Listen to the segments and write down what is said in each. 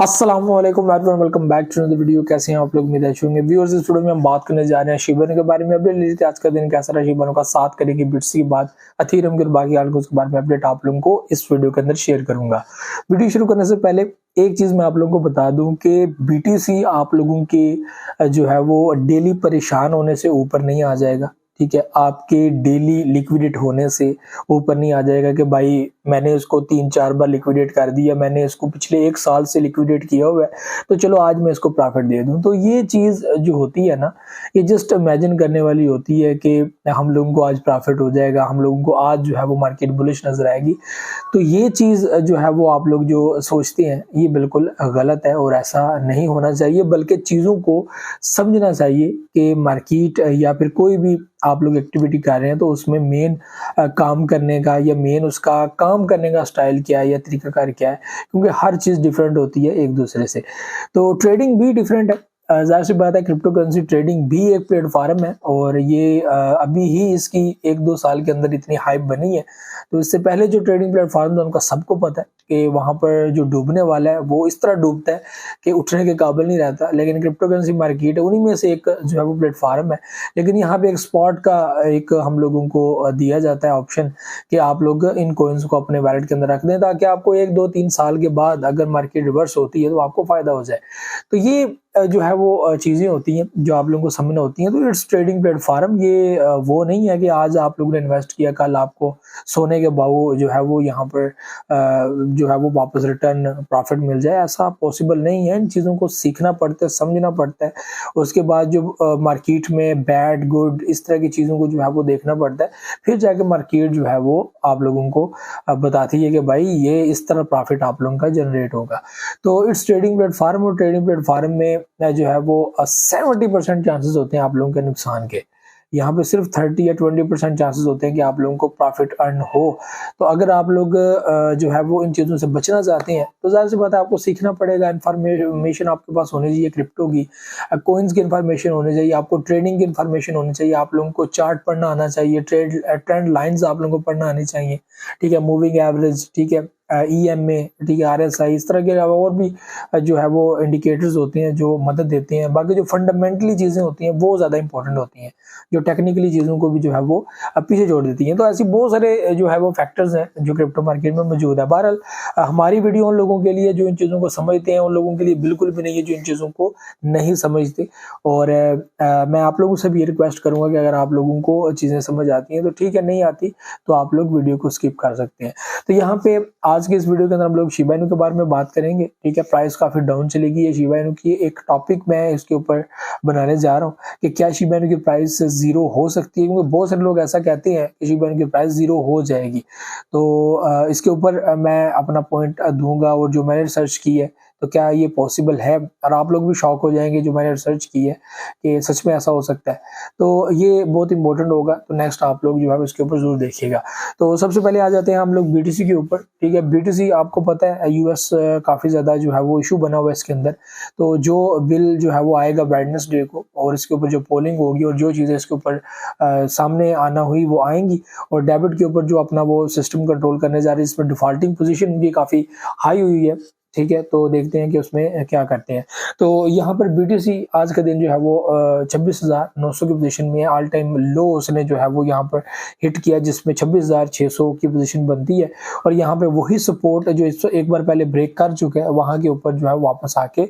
अस्सलामुअलैकुम everyone, welcome back to the video. कैसे हैं आप लोग? उम्मीद अच्छे होंगे। व्यूअर्स, इस वीडियो में हम बात करने जा रहे हैं शिबा इनू के बारे में। अपडेट ले लेते हैं आज का दिन कैसा रहा शिबा इनू का। साथ करेंगे बिट्स की बात, अथीरियम के बाकी आल्गोस के बारे में अपडेट आप लोगों को इस वीडियो के अंदर शेयर करूंगा। वीडियो शुरू करने से पहले एक चीज मैं आप लोगों को बता दूं कि बीटीसी आप लोगों के जो है वो डेली परेशान होने से ऊपर नहीं आ जाएगा। ठीक है, आपके डेली लिक्विडेट होने से ऊपर नहीं आ जाएगा कि भाई मैंने इसको 3-4 बार लिक्विडेट कर दिया, मैंने इसको पिछले 1 साल से लिक्विडेट किया हुआ है, तो चलो आज मैं इसको प्रॉफिट दे दूं। तो ये चीज जो होती है ना, ये जस्ट इमेजिन करने वाली होती है कि हम लोगों को आज प्रॉफिट हो जाएगा, हम लोगों को आज जो है वो मार्केट बुलिश नजर आएगी। तो ये चीज जो है वो आप लोग जो सोचते हैं ये बिल्कुल गलत है और ऐसा नहीं होना चाहिए, बल्कि चीजों को समझना चाहिए कि मार्केट या फिर कोई भी आप लोग एक्टिविटी कर रहे हैं तो उसमें मेन काम करने का या मेन उसका काम करने का स्टाइल क्या है या तरीकाकार क्या है, क्योंकि हर चीज डिफरेंट होती है एक दूसरे से। तो ट्रेडिंग भी डिफरेंट है। जाहिर सी बात है, क्रिप्टो करेंसी ट्रेडिंग भी एक प्लेटफॉर्म है और ये अभी ही इसकी 1-2 साल के अंदर इतनी हाइप बनी है। तो इससे पहले जो ट्रेडिंग प्लेटफॉर्म था उनका सबको पता है कि वहां पर जो डूबने वाला है वो इस तरह डूबता है कि उठने के काबिल नहीं रहता। लेकिन क्रिप्टो करेंसी मार्केट है, उन्हीं में से एक जो है वो प्लेटफॉर्म है। लेकिन यहाँ पे एक स्पॉट का एक हम लोगों को दिया जाता है ऑप्शन कि आप लोग इन कॉइन्स को अपने वैलेट के अंदर रख दें, ताकि आपको 1-2-3 साल के बाद अगर मार्केट रिवर्स होती है तो आपको फायदा हो जाए। तो ये जो है वो चीजें होती हैं जो आप लोगों को समझना होती हैं। तो इट्स ट्रेडिंग प्लेटफॉर्म, ये वो नहीं है कि आज आप लोगों ने इन्वेस्ट किया, कल आपको सोने के भाव जो है वो यहाँ पर जो है वो वापस रिटर्न प्रॉफिट मिल जाए। ऐसा पॉसिबल नहीं है। इन चीजों को सीखना पड़ता है, समझना पड़ता है। उसके बाद जो मार्केट में बैड गुड इस तरह की चीजों को जो है वो देखना पड़ता है। फिर जाके मार्केट जो है वो आप लोगों को बताती है कि भाई ये इस तरह प्रॉफिट आप लोगों का जनरेट होगा। तो इट्स ट्रेडिंग प्लेटफॉर्म, और ट्रेडिंग प्लेटफॉर्म में जो है वो 70% चांसेस होते हैं आप लोगों के नुकसान के। यहाँ पे सिर्फ 30 या 20% चांसेस होते हैं कि आप लोगों को प्रॉफिट अर्न हो। तो अगर आप लोग जो है वो इन चीज़ों से बचना चाहते हैं तो जाहिर सी बात है आपको सीखना पड़ेगा। इन्फॉर्मेशन आपके पास होनी चाहिए, क्रिप्टो की, कोइंस की इन्फॉर्मेशन होनी चाहिए, आपको ट्रेडिंग की इन्फॉर्मेशन होनी चाहिए, आप लोगों को चार्ट पढ़ना आना चाहिए, ट्रेंड लाइन्स आप लोगों को पढ़ना आनी चाहिए। ठीक है, मूविंग एवरेज, ठीक है, EMA, ठीक है, RSI, इस तरह के अलावा और भी जो है वो इंडिकेटर्स होते हैं जो मदद देते हैं। बाकी जो फंडामेंटली चीज़ें होती हैं वो ज़्यादा इंपॉर्टेंट होती हैं, जो टेक्निकली चीज़ों को भी जो है वो पीछे छोड़ देती हैं। तो ऐसी बहुत सारे जो है वो फैक्टर्स हैं जो क्रिप्टो मार्केट में मौजूद है। बहरहाल हमारी वीडियो उन लोगों के लिए जो इन चीज़ों को समझते हैं, उन लोगों के लिए बिल्कुल भी नहीं है जो इन चीज़ों को नहीं समझते। और मैं आप लोगों से भी ये रिक्वेस्ट करूँगा कि अगर आप लोगों को चीज़ें समझ आती हैं तो ठीक है, नहीं आती तो आप लोग वीडियो को स्किप कर सकते हैं। तो यहाँ पे आज के इस वीडियो के अंदर हम लोग शिबा इनू के बारे में बात करेंगे। ठीक है, प्राइस काफी डाउन चलेगी है शिबा इनू की। एक टॉपिक मैं इसके ऊपर बनाने जा रहा हूँ कि क्या शिबा इनू की प्राइस 0 हो सकती है, क्योंकि बहुत सारे लोग ऐसा कहते हैं कि शिबा इनू की प्राइस 0 हो जाएगी। तो इसके ऊपर मैं अपना पॉइंट दूंगा और जो मैंने रिसर्च की है तो क्या ये पॉसिबल है, और आप लोग भी शॉक हो जाएंगे जो मैंने रिसर्च की है कि सच में ऐसा हो सकता है। तो ये बहुत इंपॉर्टेंट होगा, तो नेक्स्ट आप लोग जो है इसके ऊपर जरूर देखिएगा। तो सबसे पहले आ जाते हैं हम लोग बीटीसी के ऊपर। ठीक है, बीटीसी आपको पता है यूएस काफी ज्यादा जो है वो इशू बना हुआ है इसके अंदर। तो जो बिल जो है वो आएगा वेडनेसडे को, और इसके ऊपर जो पोलिंग होगी और जो चीजें इसके ऊपर सामने आना हुई वो आएंगी। और डेबिट के ऊपर जो अपना वो सिस्टम कंट्रोल करने जा रही है, इसमें डिफॉल्टिंग पोजीशन भी काफी हाई हुई है। ठीक है, तो देखते हैं कि उसमें क्या करते हैं। तो यहाँ पर बीटीसी आज का दिन जो है वो 26,900 की पोजीशन में है। ऑल टाइम लो उसने जो है वो यहाँ पर हिट किया, जिसमें 26,600 की पोजीशन बनती है। और यहाँ पे वही सपोर्ट जो एक बार पहले ब्रेक कर चुका है, वहां के ऊपर जो है वापस आके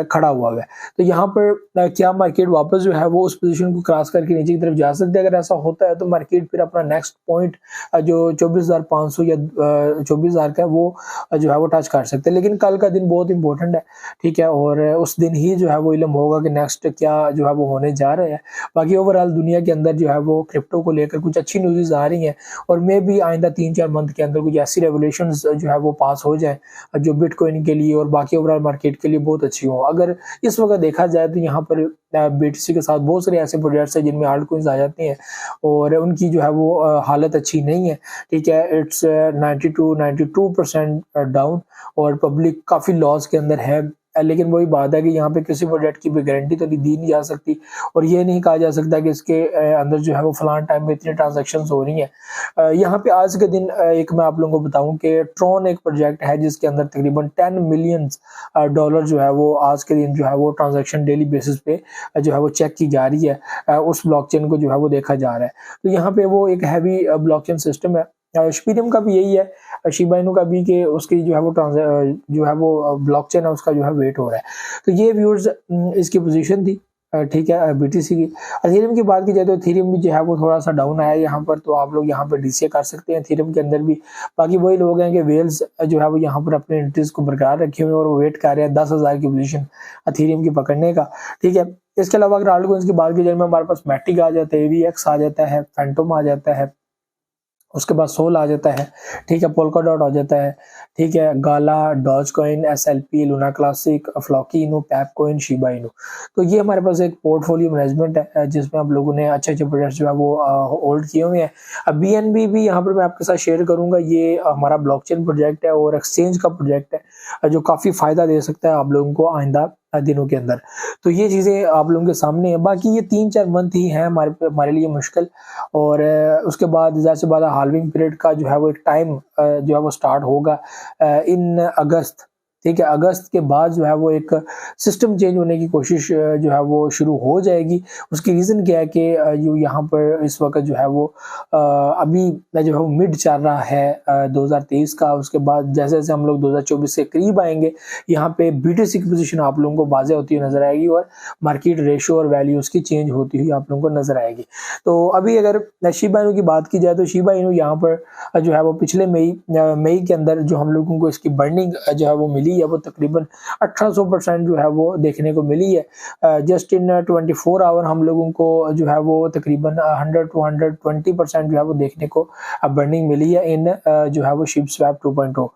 खड़ा हुआ है। तो यहाँ पर क्या मार्केट वापस जो है वो उस पोजीशन को क्रॉस करके नीचे की तरफ जा सकती है? अगर ऐसा होता है तो मार्केट फिर अपना नेक्स्ट पॉइंट जो 24,500 या 24,000 का वो जो है वो टच कर सकते हैं। लेकिन कल का दिन बहुत इंपॉर्टेंट है। ठीक है, और उस दिन ही जो है वो इल्म होगा कि नेक्स्ट क्या जो है वो होने जा रहे हैं। बाकी ओवरऑल दुनिया के अंदर जो है वो क्रिप्टो को लेकर कुछ अच्छी न्यूज़ आ रही हैं, और मे भी आइंदा 3-4 मंथ के अंदर कुछ ऐसी रेवोल्यूशंस जो है वो पास हो जाए जो बिटकॉइन के लिए और बाकी ओवरऑल मार्केट के लिए बहुत अच्छी हो। अगर इस वक्त देखा जाए तो यहाँ पर बीटीसी के साथ बहुत सारे ऐसे प्रोजेक्ट्स हैं जिनमें आल्ट कॉइन्स आ जाते हैं और उनकी जो है वो हालत अच्छी नहीं है। ठीक है, इट्स 92% डाउन और पब्लिक काफी लॉस के अंदर है। लेकिन वही बात है कि यहाँ पे किसी प्रोजेक्ट की भी गारंटी तो दी नहीं जा सकती, और ये नहीं कहा जा सकता कि इसके अंदर जो है वो फलान टाइम में इतनी ट्रांजेक्शन हो रही हैं। यहाँ पे आज के दिन एक मैं आप लोगों को बताऊं कि ट्रॉन एक प्रोजेक्ट है जिसके अंदर तकरीबन 10 मिलियन डॉलर जो है वो आज के दिन जो है वो ट्रांजेक्शन डेली बेसिस पे जो है वो चेक की जा रही है, उस ब्लॉकचेन को जो है वो देखा जा रहा है। तो यहाँ पे वो एक हैवी ब्लॉकचेन सिस्टम है। Ethereum का भी यही है, शिबा इनू का भी, कि उसकी जो है वो जो है वो ब्लॉकचेन है उसका जो है वेट हो रहा है। तो ये व्यूअर्स इसकी पोजीशन थी, ठीक है, बीटीसी की। इथेरियम की बात की जाए तो इथेरियम भी जो है वो थोड़ा सा डाउन आया यहाँ पर, तो आप लोग यहाँ पर डीसीए कर सकते हैं इथेरियम के अंदर भी। बाकी वही लोग हैं कि वेल्स जो है वो यहाँ पर अपने इंटरेस्ट को बरकरार रखे हुए और वो वेट कर रहे हैं 10,000 की पोजीशन इथेरियम की पकड़ने का, ठीक है। इसके अलावा अगर आल्ट कॉइन्स की बात की जाए, हमारे पास मैटिक आ जाता है, AVX आ जाता है, फैंटोम आ जाता है, उसके बाद सोल आ जाता है, ठीक है, पोल्काडॉट आ जाता है, ठीक है, Gala, Dogecoin, SLP, Luna Classic, Floki Inu, Pepe coin, Shiba Inu. तो ये हमारे पास एक पोर्टफोलियो मैनेजमेंट है जिसमें आप लोगों ने अच्छे अच्छे प्रोजेक्ट्स जो है वो होल्ड किए हुए हैं। अब BNB भी यहाँ पर मैं आपके साथ शेयर करूंगा। ये हमारा ब्लॉकचेन प्रोजेक्ट है और एक्सचेंज का प्रोजेक्ट है जो काफी फायदा दे सकता है आप लोगों को आइंदा दिनों के अंदर। तो ये चीजें आप लोगों के सामने है। बाकी ये 3-4 मंथ ही है हमारे लिए मुश्किल, और उसके बाद ज़ाहिर सी बात है हाल्विंग पीरियड का जो है वो एक टाइम जो है वो स्टार्ट होगा इन अगस्त, ठीक है। अगस्त के बाद जो है वो एक सिस्टम चेंज होने की कोशिश जो है वो शुरू हो जाएगी। उसकी रीज़न क्या है कि यहाँ पर इस वक्त जो है वो अभी जो है वो मिड चल रहा है 2023 का। उसके बाद जैसे जैसे हम लोग 2024 के करीब आएंगे, यहाँ पे BTC की पोजीशन आप लोगों को वाज़ेह होती हुई नजर आएगी और मार्केट रेशो और वैल्यू उसकी चेंज होती हुई आप लोगों को नजर आएगी। तो अभी अगर शिबा इनू की बात की जाए तो शिबा इनू यहाँ पर जो है वो पिछले मई के अंदर जो हम लोगों को इसकी बर्निंग जो है वो मिली है वो तकरीबन 1800% जो है वो देखने को मिली है। जस्ट इन 24 आवर हम लोगों को जो है वो तकरीबन 100 to 120% जो है वो देखने को बर्निंग मिली है इन जो है वो ShibSwap 2.0।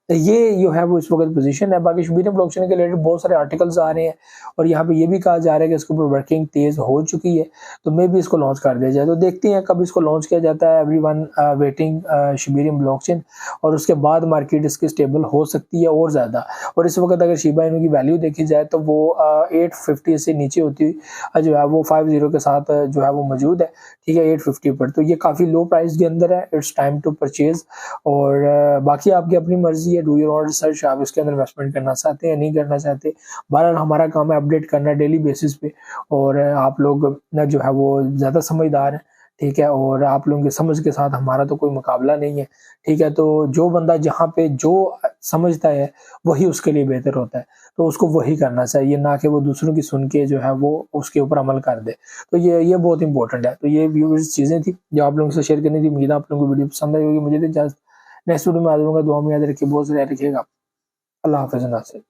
तो ये जो है वो इस वक्त पोजीशन है। बाकी Ethereum ब्लॉकचेन के रिलेटेड बहुत सारे आर्टिकल्स आ रहे हैं और यहाँ पे ये भी कहा जा रहा है कि इसके ऊपर वर्किंग तेज हो चुकी है, तो मे भी इसको लॉन्च कर दिया जाए। तो देखते हैं कब इसको लॉन्च किया जाता है। एवरीवन वेटिंग Ethereum ब्लॉकचेन, और उसके बाद मार्केट इसकी स्टेबल हो सकती है और ज़्यादा। और इस वक्त अगर शिबा इनू की वैल्यू देखी जाए तो वो 850 से नीचे होती हुई जो है वो 50 के साथ जो है वो मौजूद है, ठीक है, 850 पर। तो ये काफ़ी लो प्राइस के अंदर है। It's time to purchase. और बाकी आपकी अपनी मर्जी है, डू योर ओन रिसर्च, आप इसके अंदर इन्वेस्टमेंट करना चाहते हैं या नहीं करना चाहते। बहरहाल हमारा काम है अपडेट करना डेली बेसिस पे, और आप लोग जो है वो ज़्यादा समझदार हैं, ठीक है, और आप लोगों की समझ के साथ हमारा तो कोई मुकाबला नहीं है, ठीक है। तो जो बंदा जहाँ पे जो समझता है वही उसके लिए बेहतर होता है, तो उसको वही करना चाहिए, ना कि वो दूसरों की सुन के जो है वो उसके ऊपर अमल कर दे। तो ये बहुत इंपॉर्टेंट है। तो ये व्यूअर्स चीज़ें थी जो आप लोगों से शेयर करनी थी। उम्मीद है आप लोगों को वीडियो पसंद आई होगी। मुझे तो इजाज़त, नेक्स्ट वीडियो में आ जाऊंगा। दुआ में याद रखिए, बहुत सारे रखिएगा। अल्लाह हाफ़िज़।